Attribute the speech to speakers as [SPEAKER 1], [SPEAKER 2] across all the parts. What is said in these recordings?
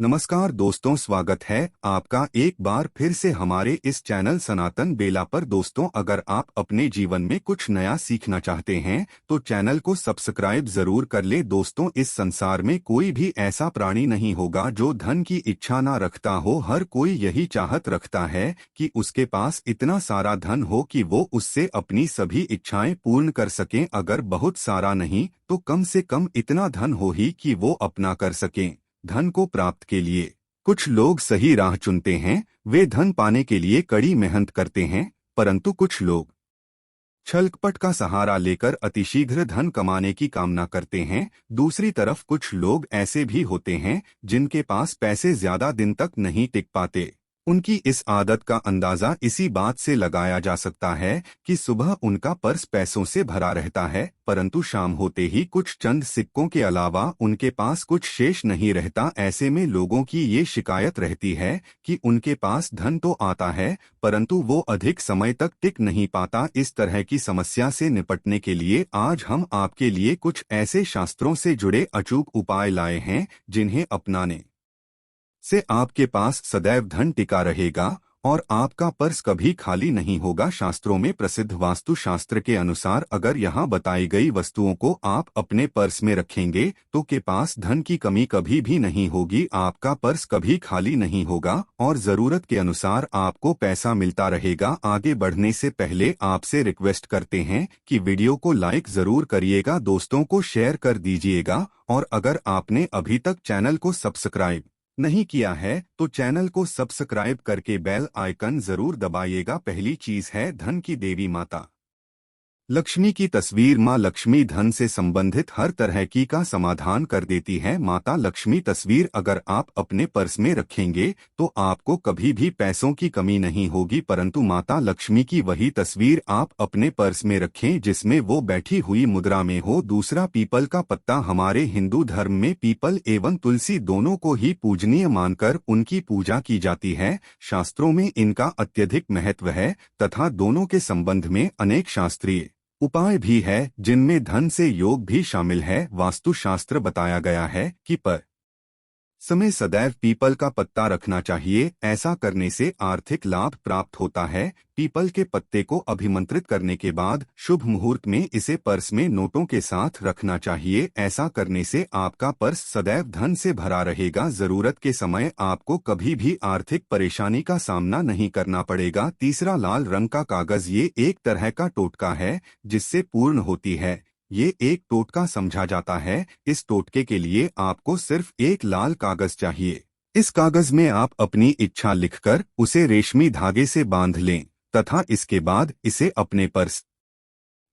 [SPEAKER 1] नमस्कार दोस्तों, स्वागत है आपका एक बार फिर से हमारे इस चैनल सनातन बेला पर। दोस्तों, अगर आप अपने जीवन में कुछ नया सीखना चाहते हैं तो चैनल को सब्सक्राइब जरूर कर ले। दोस्तों, इस संसार में कोई भी ऐसा प्राणी नहीं होगा जो धन की इच्छा ना रखता हो। हर कोई यही चाहत रखता है कि उसके पास इतना सारा धन हो कि वो उससे अपनी सभी इच्छाएं पूर्ण कर सकें। अगर बहुत सारा नहीं तो कम से कम इतना धन हो ही कि वो अपना कर सकें। धन को प्राप्त के लिए कुछ लोग सही राह चुनते हैं, वे धन पाने के लिए कड़ी मेहनत करते हैं, परंतु कुछ लोग छलकपट का सहारा लेकर अतिशीघ्र धन कमाने की कामना करते हैं। दूसरी तरफ कुछ लोग ऐसे भी होते हैं जिनके पास पैसे ज्यादा दिन तक नहीं टिक पाते। उनकी इस आदत का अंदाजा इसी बात से लगाया जा सकता है कि सुबह उनका पर्स पैसों से भरा रहता है, परंतु शाम होते ही कुछ चंद सिक्कों के अलावा उनके पास कुछ शेष नहीं रहता। ऐसे में लोगों की ये शिकायत रहती है कि उनके पास धन तो आता है परंतु वो अधिक समय तक टिक नहीं पाता। इस तरह की समस्या से निपटने के लिए आज हम आपके लिए कुछ ऐसे शास्त्रों से जुड़े अचूक उपाय लाए हैं जिन्हें अपनाने से आपके पास सदैव धन टिका रहेगा और आपका पर्स कभी खाली नहीं होगा। शास्त्रों में प्रसिद्ध वास्तु शास्त्र के अनुसार अगर यहाँ बताई गई वस्तुओं को आप अपने पर्स में रखेंगे तो के पास धन की कमी कभी भी नहीं होगी। आपका पर्स कभी खाली नहीं होगा और जरूरत के अनुसार आपको पैसा मिलता रहेगा। आगे बढ़ने से पहले आपसे रिक्वेस्ट करते हैं कि वीडियो को लाइक जरूर करिएगा, दोस्तों को शेयर कर दीजिएगा और अगर आपने अभी तक चैनल को सब्सक्राइब नहीं किया है तो चैनल को सब्सक्राइब करके बेल आइकन जरूर दबाइएगा। पहली चीज है धन की देवी माता लक्ष्मी की तस्वीर। माँ लक्ष्मी धन से संबंधित हर तरह की का समाधान कर देती है। माता लक्ष्मी तस्वीर अगर आप अपने पर्स में रखेंगे तो आपको कभी भी पैसों की कमी नहीं होगी, परंतु माता लक्ष्मी की वही तस्वीर आप अपने पर्स में रखें जिसमें वो बैठी हुई मुद्रा में हो। दूसरा, पीपल का पत्ता। हमारे हिंदू धर्म में पीपल एवं तुलसी दोनों को ही पूजनीय मानकर उनकी पूजा की जाती है। शास्त्रों में इनका अत्यधिक महत्व है तथा दोनों के संबंध में अनेक शास्त्रीय उपाय भी है जिनमें धन से योग भी शामिल है। वास्तुशास्त्र बताया गया है कि पर समय सदैव पीपल का पत्ता रखना चाहिए। ऐसा करने से आर्थिक लाभ प्राप्त होता है। पीपल के पत्ते को अभिमंत्रित करने के बाद शुभ मुहूर्त में इसे पर्स में नोटों के साथ रखना चाहिए। ऐसा करने से आपका पर्स सदैव धन से भरा रहेगा। जरूरत के समय आपको कभी भी आर्थिक परेशानी का सामना नहीं करना पड़ेगा। तीसरा, लाल रंग का कागज। ये एक तरह का टोटका है जिससे पूर्ण होती है। ये एक टोटका समझा जाता है। इस टोटके के लिए आपको सिर्फ एक लाल कागज चाहिए। इस कागज में आप अपनी इच्छा लिखकर उसे रेशमी धागे से बांध लें तथा इसके बाद इसे अपने पर्स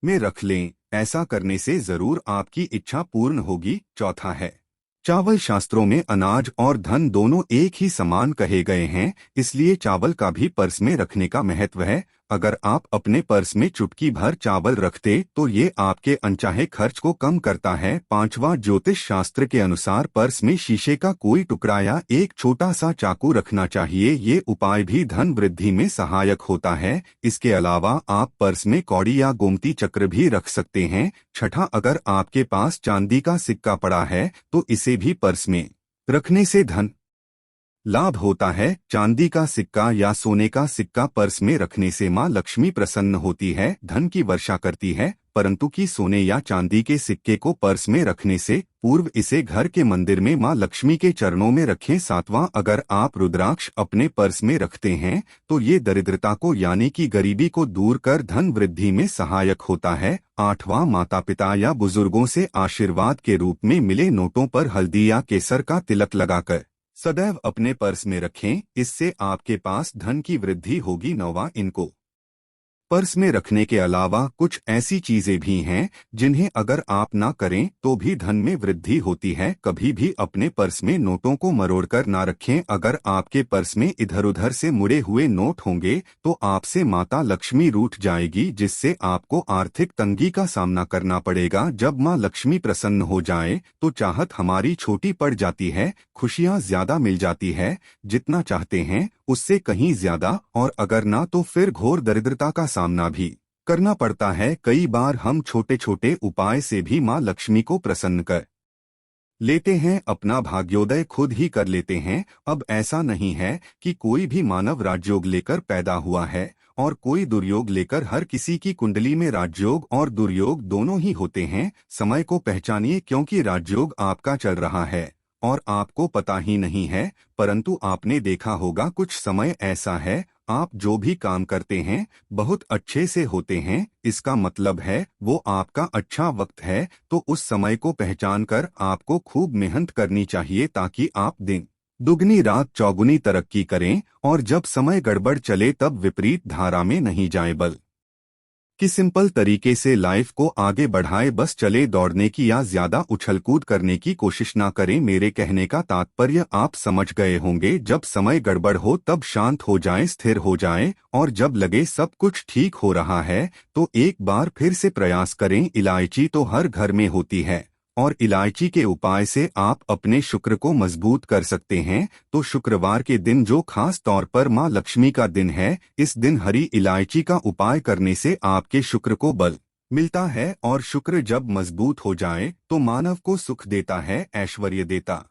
[SPEAKER 1] में रख लें। ऐसा करने से जरूर आपकी इच्छा पूर्ण होगी। चौथा है चावल। शास्त्रों में अनाज और धन दोनों एक ही समान कहे गए हैं, इसलिए चावल का भी पर्स में रखने का महत्व है। अगर आप अपने पर्स में चुटकी भर चावल रखते तो ये आपके अनचाहे खर्च को कम करता है। पांचवा, ज्योतिष शास्त्र के अनुसार पर्स में शीशे का कोई टुकड़ा या एक छोटा सा चाकू रखना चाहिए। ये उपाय भी धन वृद्धि में सहायक होता है। इसके अलावा आप पर्स में कौड़ी या गोमती चक्र भी रख सकते हैं। छठा, अगर आपके पास चांदी का सिक्का पड़ा है तो इसे भी पर्स में रखने से धन लाभ होता है। चांदी का सिक्का या सोने का सिक्का पर्स में रखने से माँ लक्ष्मी प्रसन्न होती है, धन की वर्षा करती है, परंतु कि सोने या चांदी के सिक्के को पर्स में रखने से पूर्व इसे घर के मंदिर में माँ लक्ष्मी के चरणों में रखें। सातवां, अगर आप रुद्राक्ष अपने पर्स में रखते हैं तो ये दरिद्रता को यानी कि गरीबी को दूर कर धन वृद्धि में सहायक होता है। आठवां, माता पिता या बुजुर्गों से आशीर्वाद के रूप में मिले नोटों पर हल्दी या केसर का तिलक लगाकर सदैव अपने पर्स में रखें, इससे आपके पास धन की वृद्धि होगी। नौवां, इनको पर्स में रखने के अलावा कुछ ऐसी चीजें भी हैं जिन्हें अगर आप ना करें तो भी धन में वृद्धि होती है। कभी भी अपने पर्स में नोटों को मरोड़कर ना रखें। अगर आपके पर्स में इधर उधर से मुड़े हुए नोट होंगे तो आपसे माता लक्ष्मी रूठ जाएगी, जिससे आपको आर्थिक तंगी का सामना करना पड़ेगा। जब माँ लक्ष्मी प्रसन्न हो जाए तो चाहत हमारी छोटी पड़ जाती है, खुशियाँ ज्यादा मिल जाती है, जितना चाहते हैं उससे कहीं ज्यादा, और अगर ना तो फिर घोर दरिद्रता का सामना भी करना पड़ता है। कई बार हम छोटे छोटे उपाय से भी माँ लक्ष्मी को प्रसन्न कर लेते हैं, अपना भाग्योदय खुद ही कर लेते हैं। अब ऐसा नहीं है कि कोई भी मानव राजयोग लेकर पैदा हुआ है और कोई दुर्योग लेकर। हर किसी की कुंडली में राजयोग और दुर्योग दोनों ही होते हैं। समय को पहचानिए, क्योंकि राजयोग आपका चल रहा है और आपको पता ही नहीं है। परंतु आपने देखा होगा कुछ समय ऐसा है, आप जो भी काम करते हैं बहुत अच्छे से होते हैं, इसका मतलब है वो आपका अच्छा वक्त है। तो उस समय को पहचान कर आपको खूब मेहनत करनी चाहिए, ताकि आप दिन दुगनी रात चौगुनी तरक्की करें और जब समय गड़बड़ चले तब विपरीत धारा में नहीं जाए, बल कि सिंपल तरीके से लाइफ को आगे बढ़ाए। बस चले, दौड़ने की या ज्यादा उछलकूद करने की कोशिश ना करें। मेरे कहने का तात्पर्य आप समझ गए होंगे। जब समय गड़बड़ हो तब शांत हो जाएं, स्थिर हो जाएं, और जब लगे सब कुछ ठीक हो रहा है तो एक बार फिर से प्रयास करें। इलायची तो हर घर में होती है और इलायची के उपाय से आप अपने शुक्र को मजबूत कर सकते हैं। तो शुक्रवार के दिन, जो खास तौर पर मां लक्ष्मी का दिन है, इस दिन हरी इलायची का उपाय करने से आपके शुक्र को बल मिलता है और शुक्र जब मजबूत हो जाए तो मानव को सुख देता है, ऐश्वर्य देता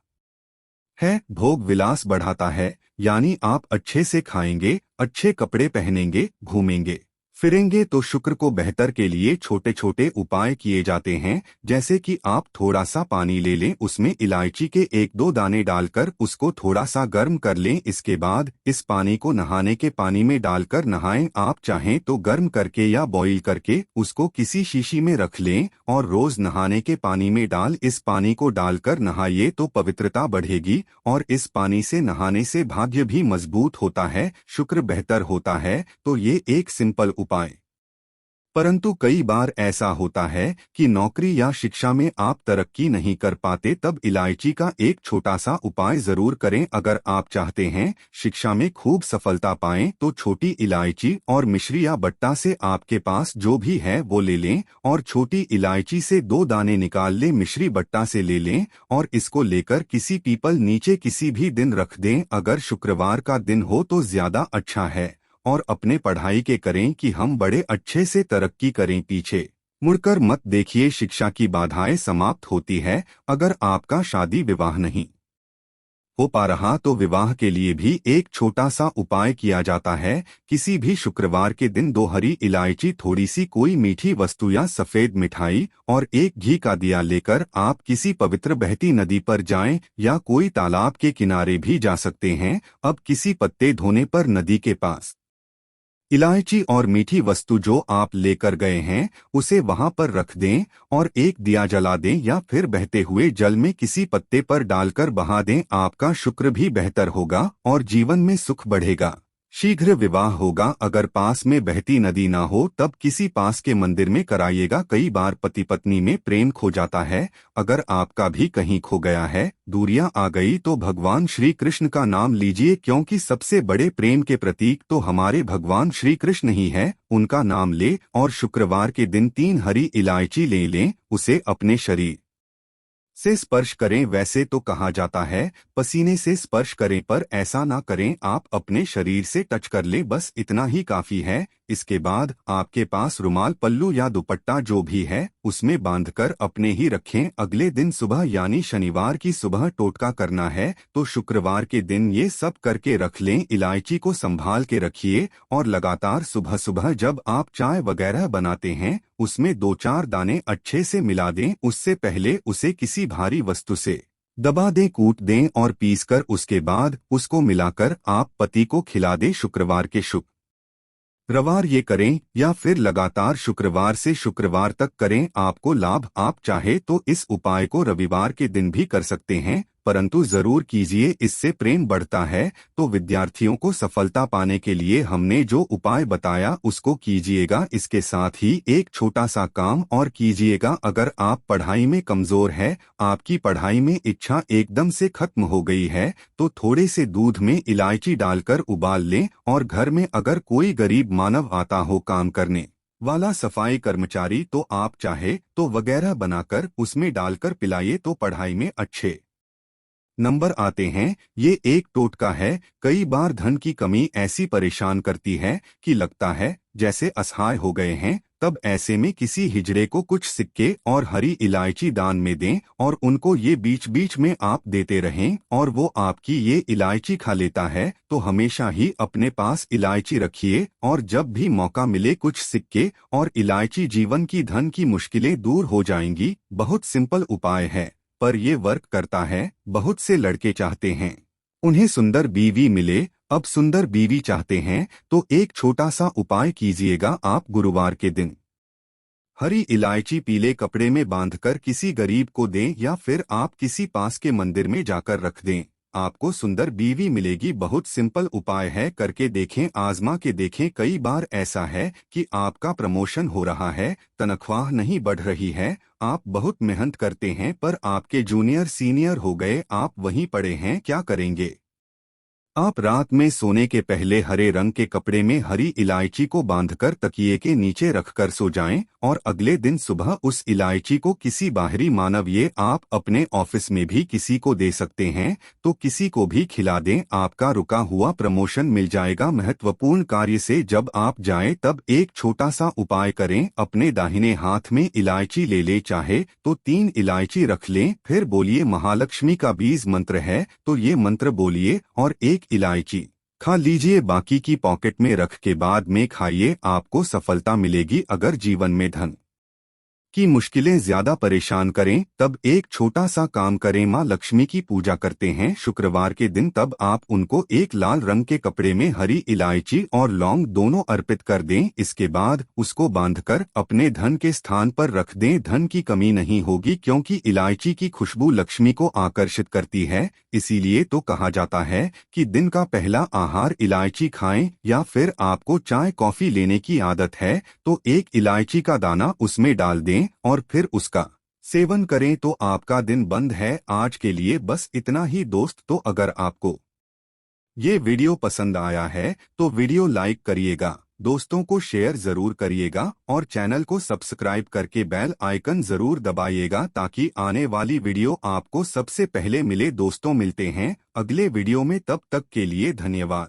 [SPEAKER 1] है, भोग विलास बढ़ाता है। यानी आप अच्छे से खाएंगे, अच्छे कपड़े पहनेंगे, घूमेंगे फिरेंगे। तो शुक्र को बेहतर के लिए छोटे छोटे उपाय किए जाते हैं, जैसे कि आप थोड़ा सा पानी ले लें, उसमें इलायची के 1-2 दाने डालकर उसको थोड़ा सा गर्म कर लें। इसके बाद इस पानी को नहाने के पानी में डालकर नहाएं। आप चाहें तो गर्म करके या बॉईल करके उसको किसी शीशी में रख लें और रोज नहाने के पानी में डाल इस पानी को डालकर नहाइए तो पवित्रता बढ़ेगी और इस पानी से नहाने से भाग्य भी मजबूत होता है, शुक्र बेहतर होता है। तो ये एक सिंपल उपाय। परंतु कई बार ऐसा होता है कि नौकरी या शिक्षा में आप तरक्की नहीं कर पाते, तब इलायची का एक छोटा सा उपाय जरूर करें। अगर आप चाहते हैं शिक्षा में खूब सफलता पाएं तो छोटी इलायची और मिश्री या बट्टा से आपके पास जो भी है वो ले लें और छोटी इलायची से 2 दाने निकाल लें, मिश्री बट्टा से ले लें और इसको लेकर किसी पीपल नीचे किसी भी दिन रख दें। अगर शुक्रवार का दिन हो तो ज्यादा अच्छा है और अपने पढ़ाई के करें कि हम बड़े अच्छे से तरक्की करें। पीछे मुड़कर मत देखिए, शिक्षा की बाधाएं समाप्त होती है। अगर आपका शादी विवाह नहीं हो पा रहा तो विवाह के लिए भी एक छोटा सा उपाय किया जाता है। किसी भी शुक्रवार के दिन 2 हरी इलायची, थोड़ी सी कोई मीठी वस्तु या सफेद मिठाई और एक घी का दिया लेकर आप किसी पवित्र बहती नदी पर जाएं या कोई तालाब के किनारे भी जा सकते हैं। अब किसी पत्ते धोने पर नदी के पास इलायची और मीठी वस्तु जो आप लेकर गए हैं उसे वहां पर रख दें और एक दिया जला दें या फिर बहते हुए जल में किसी पत्ते पर डालकर बहा दें। आपका शुक्र भी बेहतर होगा और जीवन में सुख बढ़ेगा, शीघ्र विवाह होगा। अगर पास में बहती नदी ना हो तब किसी पास के मंदिर में कराइएगा। कई बार पति पत्नी में प्रेम खो जाता है, अगर आपका भी कहीं खो गया है, दूरियां आ गई, तो भगवान श्री कृष्ण का नाम लीजिए, क्योंकि सबसे बड़े प्रेम के प्रतीक तो हमारे भगवान श्री कृष्ण ही है। उनका नाम ले और शुक्रवार के दिन 3 हरी इलायची ले लें, उसे अपने शरीर से स्पर्श करें। वैसे तो कहा जाता है पसीने से स्पर्श करें, पर ऐसा ना करें, आप अपने शरीर से टच कर लें, बस इतना ही काफी है। इसके बाद आपके पास रुमाल, पल्लू या दुपट्टा जो भी है उसमें बांधकर अपने ही रखें। अगले दिन सुबह यानी शनिवार की सुबह टोटका करना है, तो शुक्रवार के दिन ये सब करके रख लें। इलायची को संभाल के रखिए और लगातार सुबह सुबह जब आप चाय वगैरह बनाते हैं उसमें 2-4 दाने अच्छे से मिला दें। उससे पहले उसे किसी भारी वस्तु से दबा दें, कूट दें और पीसकर उसके बाद उसको मिलाकर आप पति को खिला दें। शुक्रवार के शुक्रवार ये करें या फिर लगातार शुक्रवार से शुक्रवार तक करें, आपको लाभ। आप चाहे तो इस उपाय को रविवार के दिन भी कर सकते हैं, परंतु जरूर कीजिए, इससे प्रेम बढ़ता है। तो विद्यार्थियों को सफलता पाने के लिए हमने जो उपाय बताया उसको कीजिएगा। इसके साथ ही एक छोटा सा काम और कीजिएगा। अगर आप पढ़ाई में कमजोर है, आपकी पढ़ाई में इच्छा एकदम से खत्म हो गई है, तो थोड़े से दूध में इलायची डालकर उबाल लें और घर में अगर कोई गरीब मानव आता हो काम करने वाला, सफाई कर्मचारी, तो आप चाहे तो वगैरह बनाकर उसमें डालकर पिलाइए, तो पढ़ाई में अच्छे नंबर आते हैं। ये एक टोटका है। कई बार धन की कमी ऐसी परेशान करती है कि लगता है जैसे असहाय हो गए हैं, तब ऐसे में किसी हिजड़े को कुछ सिक्के और हरी इलायची दान में दें और उनको ये बीच बीच में आप देते रहें और वो आपकी ये इलायची खा लेता है तो हमेशा ही अपने पास इलायची रखिए और जब भी मौका मिले कुछ सिक्के और इलायची, जीवन की धन की मुश्किलें दूर हो जाएंगी। बहुत सिंपल उपाय है पर ये वर्क करता है। बहुत से लड़के चाहते हैं उन्हें सुंदर बीवी मिले, अब सुंदर बीवी चाहते हैं तो एक छोटा सा उपाय कीजिएगा। आप गुरुवार के दिन हरी इलायची पीले कपड़े में बांधकर किसी गरीब को दें या फिर आप किसी पास के मंदिर में जाकर रख दें, आपको सुंदर बीवी मिलेगी। बहुत सिंपल उपाय है, करके देखें, आजमा के देखें। कई बार ऐसा है कि आपका प्रमोशन हो रहा है, तनख्वाह नहीं बढ़ रही है, आप बहुत मेहनत करते हैं पर आपके जूनियर सीनियर हो गए, आप वहीं पड़े हैं, क्या करेंगे? आप रात में सोने के पहले हरे रंग के कपड़े में हरी इलायची को बांधकर तकिए के नीचे रखकर सो जाएं और अगले दिन सुबह उस इलायची को किसी बाहरी मानव, ये आप अपने ऑफिस में भी किसी को दे सकते हैं, तो किसी को भी खिला दें, आपका रुका हुआ प्रमोशन मिल जाएगा। महत्वपूर्ण कार्य से जब आप जाएं तब एक छोटा सा उपाय करें, अपने दाहिने हाथ में इलायची ले ले, चाहे तो 3 इलायची रख लें, फिर बोलिए महालक्ष्मी का बीज मंत्र है तो ये मंत्र बोलिए और एक इलायची खा लीजिए, बाकी की पॉकेट में रख के बाद में खाइए, आपको सफलता मिलेगी। अगर जीवन में धन की मुश्किलें ज्यादा परेशान करें तब एक छोटा सा काम करें, माँ लक्ष्मी की पूजा करते हैं शुक्रवार के दिन, तब आप उनको एक लाल रंग के कपड़े में हरी इलायची और लौंग दोनों अर्पित कर दें। इसके बाद उसको बांधकर अपने धन के स्थान पर रख दें, धन की कमी नहीं होगी क्योंकि इलायची की खुशबू लक्ष्मी को आकर्षित करती है। इसीलिए तो कहा जाता है कि दिन का पहला आहार इलायची खाएं, या फिर आपको चाय कॉफी लेने की आदत है तो एक इलायची का दाना उसमें डाल दें और फिर उसका सेवन करें तो आपका दिन बंद है। आज के लिए बस इतना ही दोस्त। तो अगर आपको ये वीडियो पसंद आया है तो वीडियो लाइक करिएगा, दोस्तों को शेयर जरूर करिएगा और चैनल को सब्सक्राइब करके बेल आइकन जरूर दबाइएगा ताकि आने वाली वीडियो आपको सबसे पहले मिले। दोस्तों मिलते हैं अगले वीडियो में, तब तक के लिए धन्यवाद।